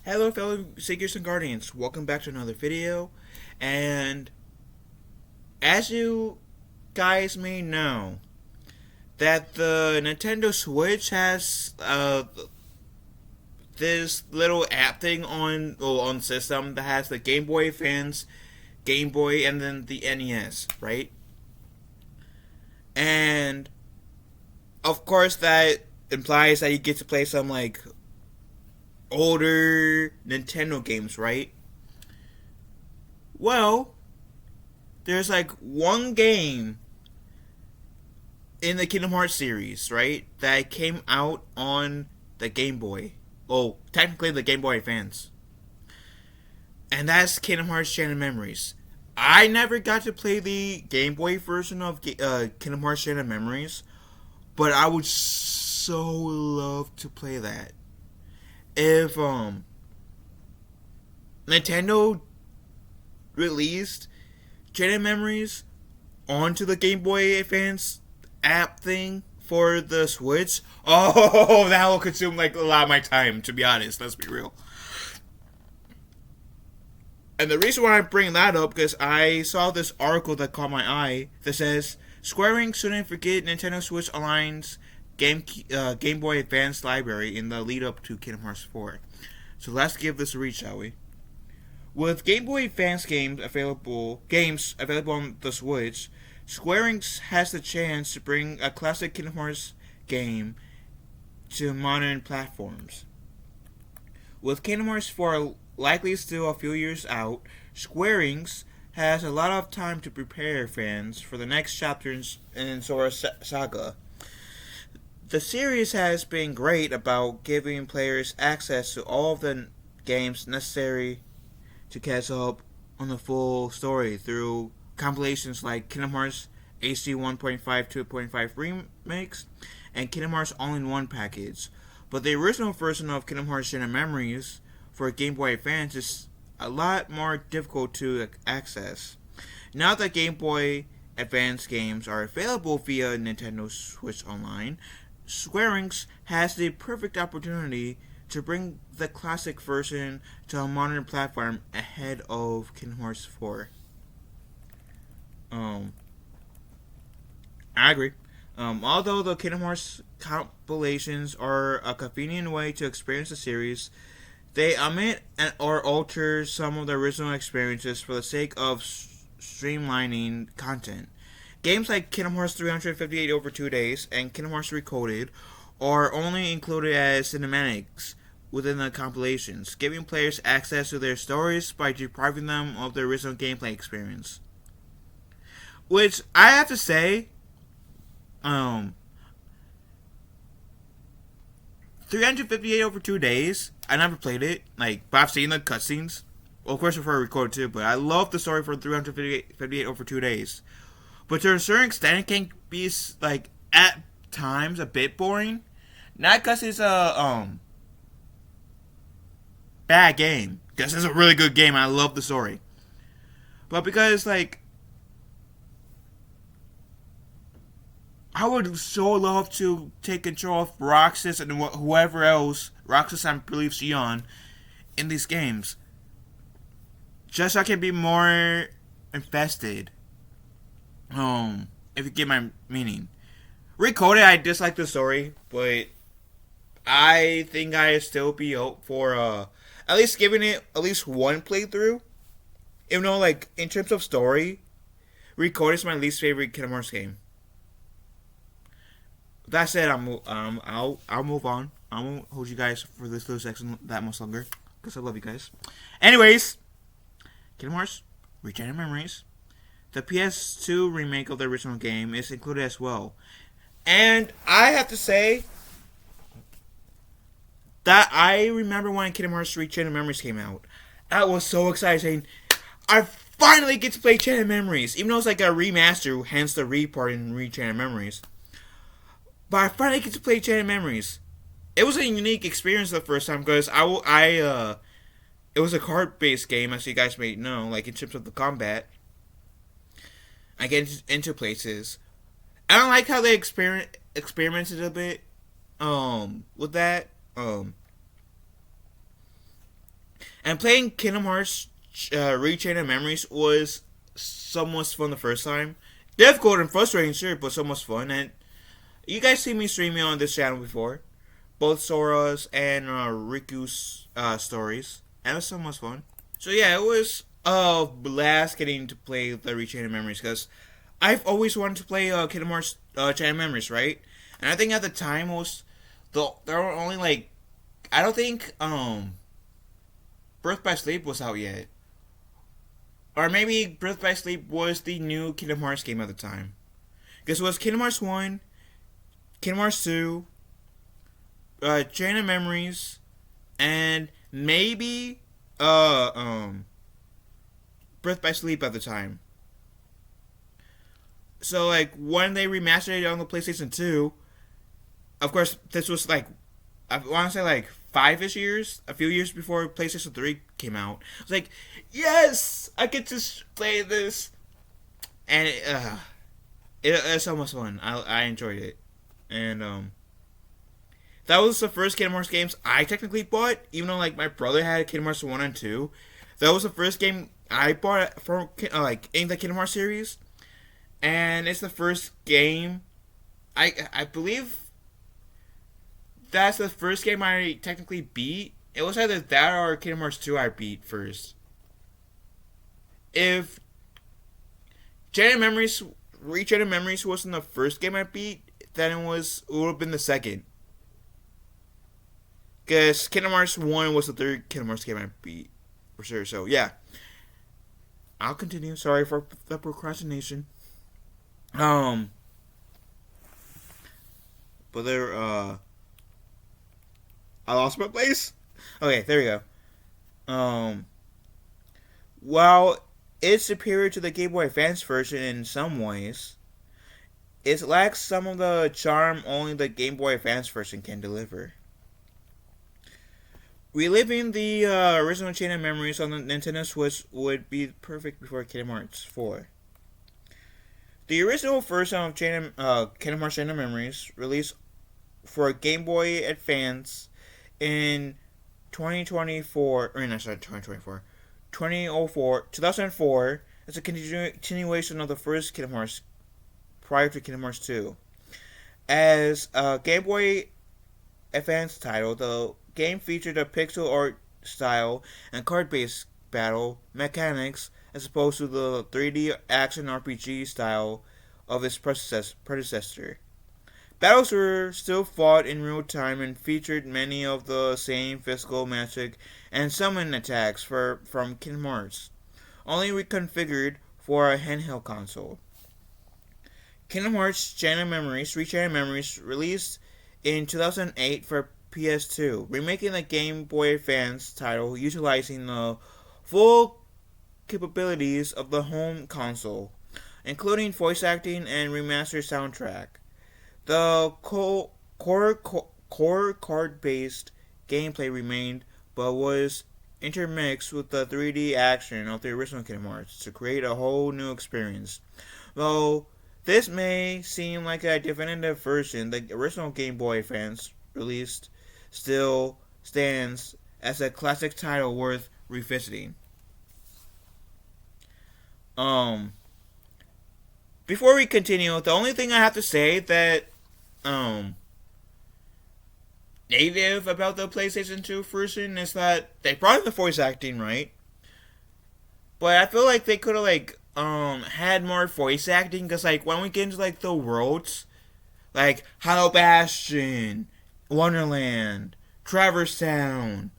Hello fellow Seekers and Guardians, welcome back to another video, and as you guys may know, that the Nintendo Switch has this little app thing on the system that has the Game Boy Advance, Game Boy, and then the NES, right? And of course that implies that you get to play some like older Nintendo games, right? Well, there's like one game in the Kingdom Hearts series, right, that came out on the Game Boy. Oh, technically the Game Boy Advance. And that's Kingdom Hearts Chain of Memories. I never got to play the Game Boy version of Kingdom Hearts Chain of Memories, but I would so love to play that. If Nintendo released Chain of Memories onto the Game Boy Advance app thing for the Switch, oh, that will consume like a lot of my time, to be honest. Let's be real. And the reason why I'm bringing that up because I saw this article that caught my eye that says Square Enix shouldn't forget Nintendo Switch Online's Game Boy Advance library in the lead up to Kingdom Hearts 4. So let's give this a read, shall we? With Game Boy Advance games available on the Switch, Square Enix has the chance to bring a classic Kingdom Hearts game to modern platforms. With Kingdom Hearts 4 likely still a few years out, Square Enix has a lot of time to prepare fans for the next chapter in Sora's saga. The series has been great about giving players access to all of the games necessary to catch up on the full story through compilations like Kingdom Hearts HD 1.5 2.5 remakes and Kingdom Hearts All-in-One package. But the original version of Kingdom Hearts Chain of Memories for Game Boy Advance is a lot more difficult to access. Now that Game Boy Advance games are available via Nintendo Switch Online, Square Enix has the perfect opportunity to bring the classic version to a modern platform ahead of Kingdom Hearts 4. I agree. Although the Kingdom Hearts compilations are a convenient way to experience the series, they omit or alter some of the original experiences for the sake of streamlining content. Games like Kingdom Hearts 358 over 2 days and Kingdom Hearts Recoded are only included as cinematics within the compilations, giving players access to their stories by depriving them of the original gameplay experience. Which I have to say, 358 over 2 days. I never played it, but I've seen the cutscenes. Well, of course, before I recorded too, but I love the story for 358 over 2 days. But to a certain extent, it can be at times a bit boring. Not because it's a bad game, because it's a really good game. And I love the story, but because I would so love to take control of Roxas and whoever else, Roxas, I believe Xion, in these games, just so I can be more invested. If you get my meaning. Recoded, I dislike the story, but I think I'd still be up for at least giving it at least one playthrough. Even though, in terms of story, Recoded is my least favorite Kingdom Hearts game. That said, I'll move on. I won't hold you guys for this little section that much longer because I love you guys. Anyways, Kingdom Hearts Chain of Memories. The PS2 remake of the original game is included as well. And I have to say that I remember when Kingdom Hearts 3 Chain of Memories came out. I was so excited. I finally get to play Chain of Memories. Even though it's like a remaster, hence the re-part in Chain of Memories. But I finally get to play Chain of Memories. It was a unique experience the first time because it was a card-based game, as you guys may know, in terms of the combat. I get into places. I don't like how they experimented a bit with that. And playing Kingdom Hearts Rechain of Memories was somewhat fun the first time. Difficult and frustrating, sure, but so much fun. And you guys see me streaming on this channel before, both Sora's and Riku's stories, and it was so much fun. So yeah, it was a blast getting to play the Rechain of Memories because I've always wanted to play Kingdom Hearts Chain of Memories, right? And I think at the time there were only like, I don't think Birth by Sleep was out yet. Or maybe Birth by Sleep was the new Kingdom Hearts game at the time. Because it was Kingdom Hearts 1, Kingdom Hearts 2, Chain of Memories, and maybe Birth by Sleep at the time. So like when they remastered it on the PlayStation 2, of course this was like, I want to say like 5-ish years, a few years before PlayStation 3 came out. I was like, yes, I get to play this, and it's so much fun. I enjoyed it, and that was the first Kingdom Hearts games I technically bought. Even though like my brother had Kingdom Hearts 1 and 2, that was the first game I bought from like in the Kingdom Hearts series, and it's the first game I believe. That's the first game I technically beat. It was either that or Kingdom Hearts 2 I beat first. If Chain of Memories, Rechain of Memories wasn't the first game I beat, then it would have been the second. Because Kingdom Hearts 1 was the third Kingdom Hearts game I beat. For sure, so yeah. I'll continue. Sorry for the procrastination. But there, I lost my place. Okay, there we go. While it's superior to the Game Boy Advance version in some ways, it lacks some of the charm only the Game Boy Advance version can deliver. Reliving the original Chain of Memories on the Nintendo Switch would be perfect before Kingdom Hearts 4. The original version of Kingdom Hearts Chain of Memories released for Game Boy Advance in 2004 as a continuation of the first Kingdom Hearts prior to Kingdom Hearts 2. As a Game Boy Advance title, the game featured a pixel art style and card-based battle mechanics as opposed to the 3D action RPG style of its predecessor. Battles were still fought in real time and featured many of the same physical magic and summon attacks from Kingdom Hearts, only reconfigured for a handheld console. Kingdom Hearts Chain of Memories, Rechain of Memories, released in 2008 for PS2, remaking the Game Boy Advance title utilizing the full capabilities of the home console, including voice acting and remastered soundtrack. The core card-based gameplay remained, but was intermixed with the 3D action of the original Kingdom Hearts to create a whole new experience. Though this may seem like a definitive version, the original Game Boy Advance released still stands as a classic title worth revisiting. Before we continue, the only thing I have to say that negative about the PlayStation 2 version is that they brought in the voice acting, right? But I feel like they could have had more voice acting, because like when we get into like the worlds, like Hollow Bastion, Wonderland, Traverse Town,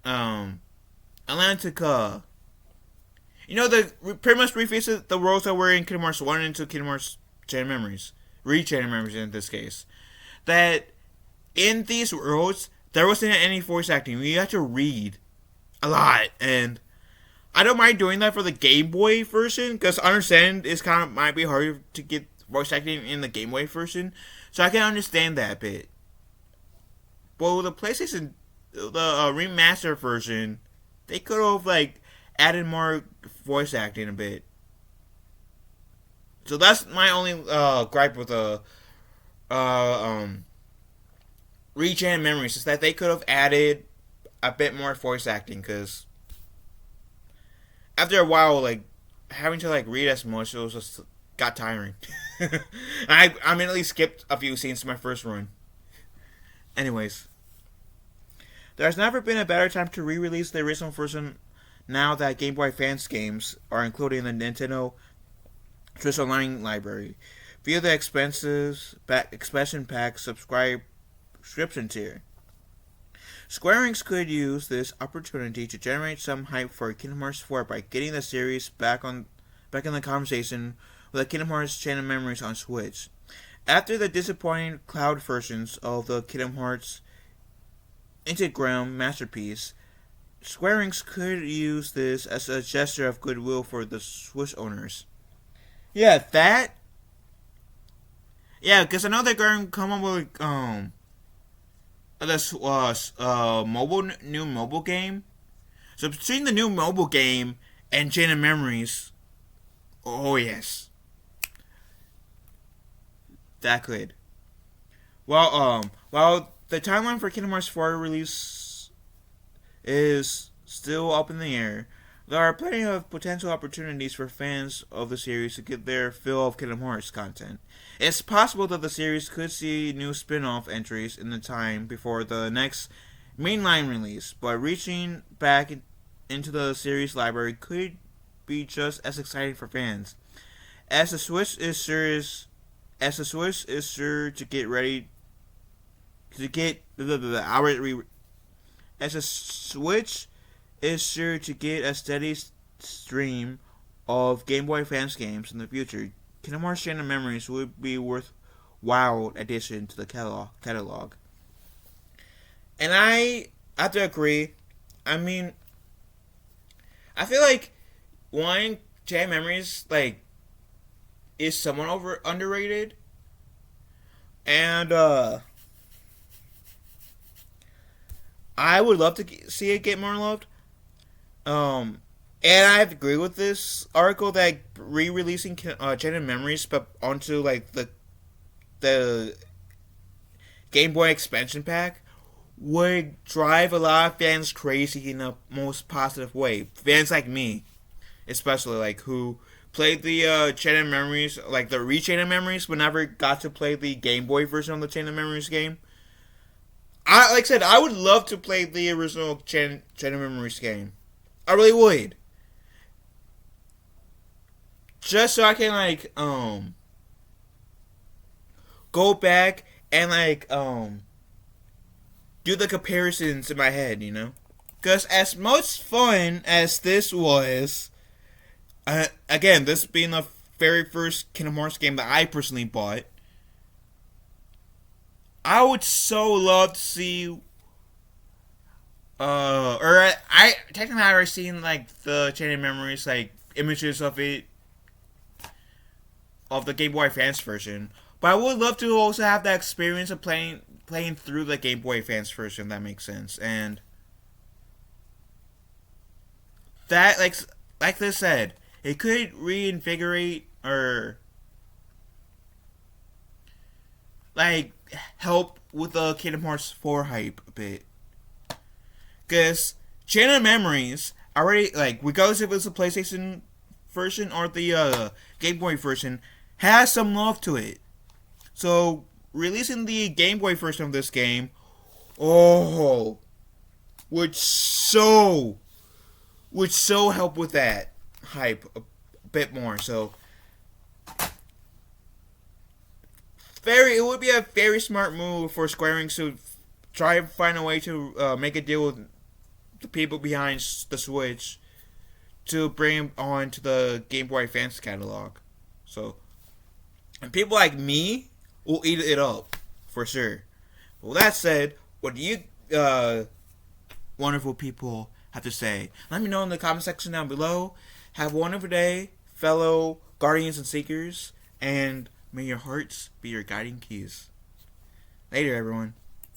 Atlantica. You know, they pretty much revisited the worlds that were in Kingdom Hearts 1 into Kingdom Hearts Chain of Memories. Rechain of Memories in this case. That in these worlds, there wasn't any voice acting. We had to read a lot. And I don't mind doing that for the Game Boy version, because I understand it's kind of might be harder to get voice acting in the Game Boy version. So I can understand that bit. But with the PlayStation, the remastered version, they could have added more voice acting a bit. So that's my only gripe with the Rechain Memories, is that they could have added a bit more voice acting, because after a while, like, having to like read as much, it was just got tiring. I immediately skipped a few scenes to my first run. Anyways, there's never been a better time to re-release the original version now that Game Boy Advance games are included in the Nintendo Switch Online library via the expansion pack subscription tier. Square Enix could use this opportunity to generate some hype for Kingdom Hearts 4 by getting the series back in the conversation with the Kingdom Hearts Chain of Memories on Switch. After the disappointing cloud versions of the Kingdom Hearts Integram masterpiece, Square Enix could use this as a gesture of goodwill for the Switch owners. Yeah, that. Yeah, because I know they're going to come up with this new mobile game. So between the new mobile game and Chain of Memories, oh yes, that could. While the timeline for Kingdom Hearts 4 release is still up in the air, there are plenty of potential opportunities for fans of the series to get their fill of Kingdom Hearts content. It's possible that the series could see new spin-off entries in the time before the next mainline release, but reaching back into the series library could be just as exciting for fans. As the Switch is sure to get ready to get as the Switch is sure to get a steady stream of Game Boy Advance games in the future, Kingdom Hearts Chain of Memories would be worthwhile addition to the catalog. And I have to agree. I mean, I feel like one Chain of Memories like is somewhat underrated, and I would love to see it get more loved. And I have to agree with this article that re-releasing Chain of Memories, but onto like the Game Boy expansion pack would drive a lot of fans crazy in the most positive way. Fans like me, especially, like, who played the Chain of Memories, like the Chain of Memories, but never got to play the Game Boy version of the Chain of Memories game. Like I said, I would love to play the original Chain of Memories game. I really would. Just so I can, like, go back and, like, do the comparisons in my head, you know? Because as much fun as this was, again, this being the very first Kingdom Hearts game that I personally bought, I would so love to see, I technically I've already seen, like, the Chain of Memories, like, images of it, of the Game Boy Advance version. But I would love to also have that experience of playing through the Game Boy Advance version, if that makes sense. And that, like they said, it could reinvigorate or, like, help with the Kingdom Hearts 4 hype a bit. Because Chain of Memories already, like, regardless if it's the PlayStation version or the Game Boy version, has some love to it. So releasing the Game Boy version of this game, would so help with that hype a bit more. So it would be a very smart move for Square Enix to try and find a way to make a deal with the people behind the Switch to bring them on to the Game Boy Advance catalog. So, and people like me will eat it up for sure. Well, that said, what do you wonderful people have to say? Let me know in the comment section down below. Have a wonderful day, fellow guardians and seekers, and may your hearts be your guiding keys. Later, everyone.